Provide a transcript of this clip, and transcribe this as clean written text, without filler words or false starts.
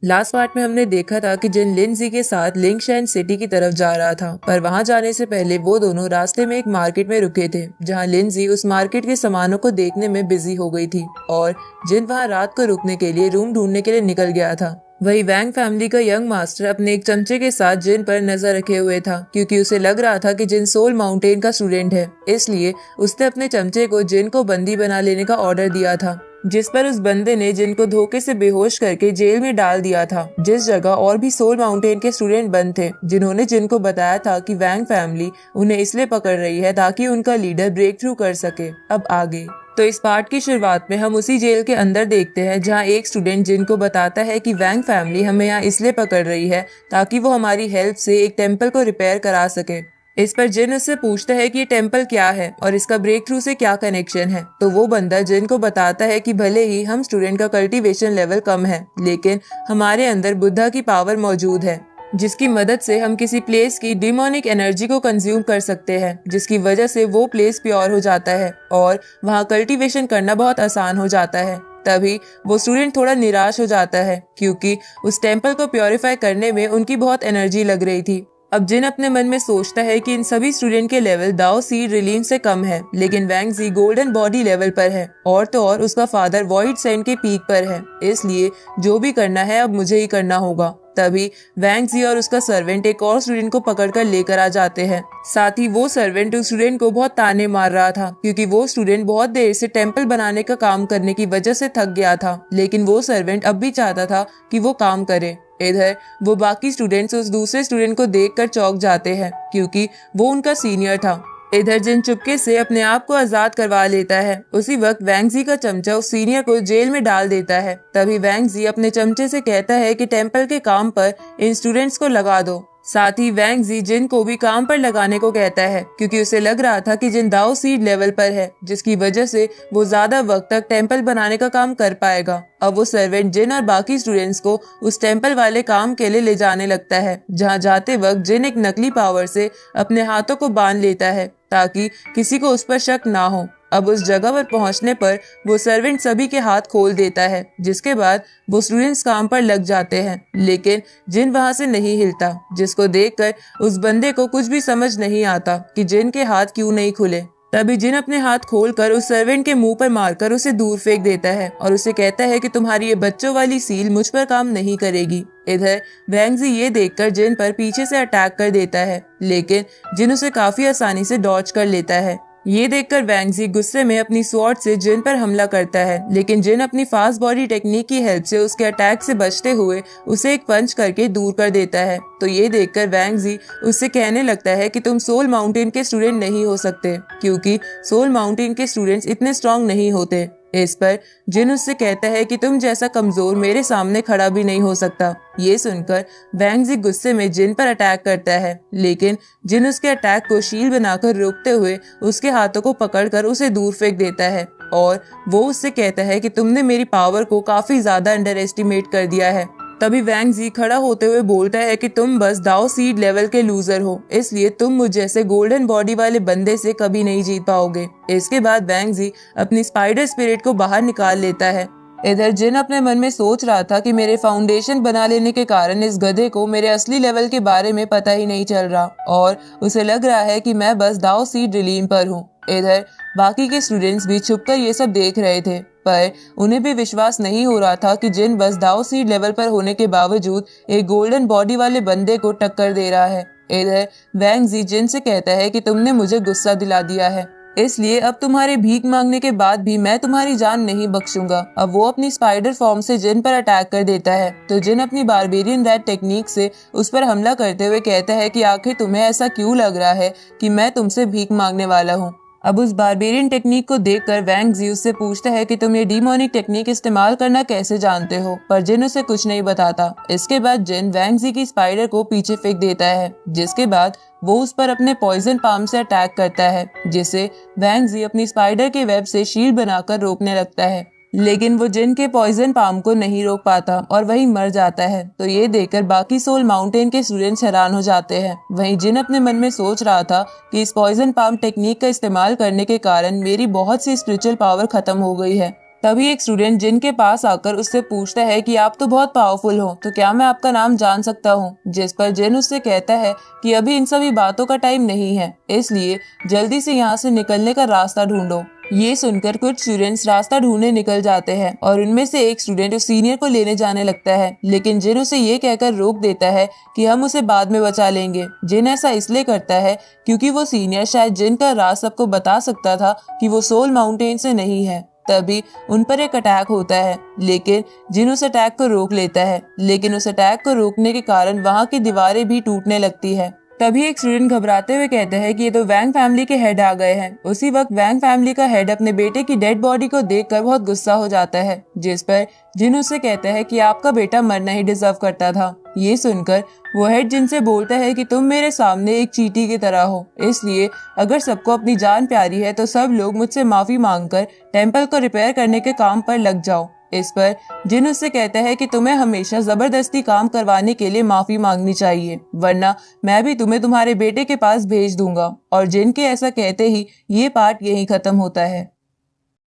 Last part में हमने देखा था कि जिन लिंजी के साथ लिंगशैन सिटी की तरफ जा रहा था, पर वहां जाने से पहले वो दोनों रास्ते में एक मार्केट में रुके थे, जहां लिंजी उस मार्केट के सामानों को देखने में बिजी हो गई थी और जिन वहां रात को रुकने के लिए रूम ढूंढने के लिए निकल गया था। वही वैंग फैमिली का यंग मास्टर अपने एक चमचे के साथ जिन पर नजर रखे हुए था, क्योंकि उसे लग रहा था कि जिन सोल माउंटेन का स्टूडेंट है, इसलिए उसने अपने चमचे को जिन को बंदी बना लेने का ऑर्डर दिया था, जिस पर उस बंदे ने जिन को धोखे से बेहोश करके जेल में डाल दिया था, जिस जगह और भी सोल माउंटेन के स्टूडेंट बंद थे, जिन्होंने जिन को बताया था कि वैंग फैमिली उन्हें इसलिए पकड़ रही है ताकि उनका लीडर ब्रेक थ्रू कर सके। अब आगे तो इस पार्ट की शुरुआत में हम उसी जेल के अंदर देखते हैं, जहां एक स्टूडेंट जिन को बताता है कि वैंग फैमिली हमें यहाँ इसलिए पकड़ रही है ताकि वो हमारी हेल्प से एक टेम्पल को रिपेयर करा सके। इस पर जिन उससे पूछता है कि ये टेम्पल क्या है और इसका ब्रेक थ्रू से क्या कनेक्शन है, तो वो बंदा जिन को बताता है कि भले ही हम स्टूडेंट का कल्टीवेशन लेवल कम है, लेकिन हमारे अंदर बुद्धा की पावर मौजूद है, जिसकी मदद से हम किसी प्लेस की डिमोनिक एनर्जी को कंज्यूम कर सकते हैं, जिसकी वजह से वो प्लेस प्योर हो जाता है और वहाँ कल्टीवेशन करना बहुत आसान हो जाता है। तभी वो स्टूडेंट थोड़ा निराश हो जाता है, क्योंकि उस टेम्पल को प्योरीफाई करने में उनकी बहुत एनर्जी लग रही थी। अब जिन अपने मन में सोचता है कि इन सभी स्टूडेंट के लेवल दाओ सीड रिलीन से कम है, लेकिन वैंग जी गोल्डन बॉडी लेवल पर है और तो और उसका फादर वॉइड सेंड के पीक पर है, इसलिए जो भी करना है अब मुझे ही करना होगा। तभी वैंग जी और उसका सर्वेंट एक और स्टूडेंट को पकड़कर लेकर आ जाते हैं। साथ ही वो सर्वेंट उस स्टूडेंट को बहुत ताने मार रहा था, क्योंकि वो स्टूडेंट बहुत देर से टेम्पल बनाने का काम करने की वजह से थक गया था, लेकिन वो सर्वेंट अब भी चाहता था कि वो काम करे। इधर वो बाकी स्टूडेंट्स उस दूसरे स्टूडेंट को देखकर चौंक जाते हैं, क्योंकि वो उनका सीनियर था। इधर जिन चुपके से अपने आप को आजाद करवा लेता है, उसी वक्त वैंग जी का चमचा उस सीनियर को जेल में डाल देता है। तभी वैंग जी अपने चमचे से कहता है कि टेम्पल के काम पर इन स्टूडेंट्स को लगा दो। साथ ही वैंग जी जिन को भी काम पर लगाने को कहता है, क्योंकि उसे लग रहा था कि जिन दाओ सीड लेवल पर है, जिसकी वजह से वो ज्यादा वक्त तक टेम्पल बनाने का काम कर पाएगा। अब वो सर्वेंट जिन और बाकी स्टूडेंट्स को उस टेम्पल वाले काम के लिए ले जाने लगता है, जहाँ जाते वक्त जिन एक नकली पावर से अपने हाथों को बांध लेता है ताकि किसी को उस पर शक ना हो। अब उस जगह पर पहुंचने पर वो सर्वेंट सभी के हाथ खोल देता है, जिसके बाद वो स्टूडेंट्स काम पर लग जाते हैं, लेकिन जिन वहां से नहीं हिलता, जिसको देखकर उस बंदे को कुछ भी समझ नहीं आता कि जिन के हाथ क्यों नहीं खुले। तभी जिन अपने हाथ खोलकर उस सर्वेंट के मुंह पर मारकर उसे दूर फेंक देता है और उसे कहता है कि तुम्हारी ये बच्चों वाली सील मुझ पर काम नहीं करेगी। इधर वैंग जी ये देखकर जिन पर पीछे से अटैक कर देता है, लेकिन जिन उसे काफी आसानी से डॉज कर लेता है। ये देखकर वैंग जी गुस्से में अपनी स्वॉर्ड से जिन पर हमला करता है, लेकिन जिन अपनी फास्ट बॉडी टेक्निक की हेल्प से उसके अटैक से बचते हुए उसे एक पंच करके दूर कर देता है। तो ये देखकर वैंग जी उससे कहने लगता है कि तुम सोल माउंटेन के स्टूडेंट नहीं हो सकते, क्योंकि सोल माउंटेन के स्टूडेंट्स इतने स्ट्रांग नहीं होते। इस पर जिन उससे कहता है कि तुम जैसा कमजोर मेरे सामने खड़ा भी नहीं हो सकता। ये सुनकर वैंग जी गुस्से में जिन पर अटैक करता है, लेकिन जिन उसके अटैक को शील्ड बनाकर रोकते हुए उसके हाथों को पकड़कर उसे दूर फेंक देता है और वो उससे कहता है कि तुमने मेरी पावर को काफी ज्यादा अंडर एस्टिमेट कर दिया है। तभी वैंग जी खड़ा होते हुए बोलता है कि तुम बस दाओ सीड लेवल के लूजर हो, इसलिए तुम मुझ जैसे गोल्डन बॉडी वाले बंदे से कभी नहीं जीत पाओगे। इसके बाद वैंग जी अपनी स्पाइडर स्पिरिट को बाहर निकाल लेता है। इधर जिन अपने मन में सोच रहा था कि मेरे फाउंडेशन बना लेने के कारण इस गधे को मेरे असली लेवल के बारे में पता ही नहीं चल रहा और उसे लग रहा है कि मैं बस दाओ सीड रिलीम पर हूँ। इधर बाकी के स्टूडेंट्स भी छुपकर ये सब देख रहे थे, पर उन्हें भी विश्वास नहीं हो रहा था कि जिन बस दाओ सीड लेवल पर होने के बावजूद एक गोल्डन बॉडी वाले बंदे को टक्कर दे रहा है। इधर वैंग जी जिन से कहता है कि तुमने मुझे गुस्सा दिला दिया है, इसलिए अब तुम्हारे भीख मांगने के बाद भी मैं तुम्हारी जान नहीं बख्शूंगा। अब वो अपनी स्पाइडर फॉर्म से जिन पर अटैक कर देता है, तो जिन अपनी बारबेरियन रैट टेक्निक से उस पर हमला करते हुए कहता है कि आखिर तुम्हें ऐसा क्यों लग रहा है कि मैं तुमसे भीख मांगने वाला हूँ। अब उस बारबेरियन टेक्निक को देखकर वैंग जी उससे पूछता है कि तुम ये डीमोनिक टेक्निक इस्तेमाल करना कैसे जानते हो, पर जिन उसे कुछ नहीं बताता। इसके बाद जिन वैंग जी की स्पाइडर को पीछे फेंक देता है, जिसके बाद वो उस पर अपने पॉइजन पाम से अटैक करता है, जिसे वैंग जी अपनी स्पाइडर के वेब से शील्ड बनाकर रोकने लगता है, लेकिन वो जिन के पॉइजन पाम को नहीं रोक पाता और वही मर जाता है। तो ये देखकर बाकी सोल माउंटेन के स्टूडेंट्स हैरान हो जाते हैं। वहीं जिन अपने मन में सोच रहा था कि इस पॉइजन पाम टेक्निक का इस्तेमाल करने के कारण मेरी बहुत सी स्पिरिचुअल पावर खत्म हो गई है, तभी एक स्टूडेंट जिन के पास आकर उससे पूछता है कि आप तो बहुत पावरफुल हो, तो क्या मैं आपका नाम जान सकता हूँ? जिस पर जिन उससे कहता है कि अभी इन सभी बातों का टाइम नहीं है, इसलिए जल्दी से यहाँ से निकलने का रास्ता ढूंढो। ये सुनकर कुछ स्टूडेंट्स रास्ता ढूंढने निकल जाते हैं और उनमें से एक स्टूडेंट उस सीनियर को लेने जाने लगता है, लेकिन जिन उसे ये कहकर रोक देता है कि हम उसे बाद में बचा लेंगे। जिन ऐसा इसलिए करता है क्योंकि वो सीनियर शायद जिन का राज सबको बता सकता था कि वो सोल माउंटेन से नहीं है। तभी उन पर एक अटैक होता है, लेकिन जिन उस अटैक को रोक लेता है, लेकिन उस अटैक को रोकने के कारण वहाँ की दीवारें भी टूटने लगती है। तभी एक स्टूडेंट घबराते हुए कहता है कि ये तो वैंग फैमिली के हेड आ गए हैं। उसी वक्त वैंग फैमिली का हेड अपने बेटे की डेड बॉडी को देखकर बहुत गुस्सा हो जाता है, जिस पर जिन उससे कहता है कि आपका बेटा मरना ही डिजर्व करता था। ये सुनकर वो हेड जिनसे बोलता है कि तुम मेरे सामने एक चींटी की तरह हो, इसलिए अगर सबको अपनी जान प्यारी है तो सब लोग मुझसे माफी मांगकर टेम्पल को रिपेयर करने के काम पर लग जाओ। इस पर जिन उससे कहता है कि तुम्हें हमेशा जबरदस्ती काम करवाने के लिए माफी मांगनी चाहिए, वरना मैं भी तुम्हें तुम्हारे बेटे के पास भेज दूंगा। और जिन के ऐसा कहते ही ये पार्ट यहीं खत्म होता है।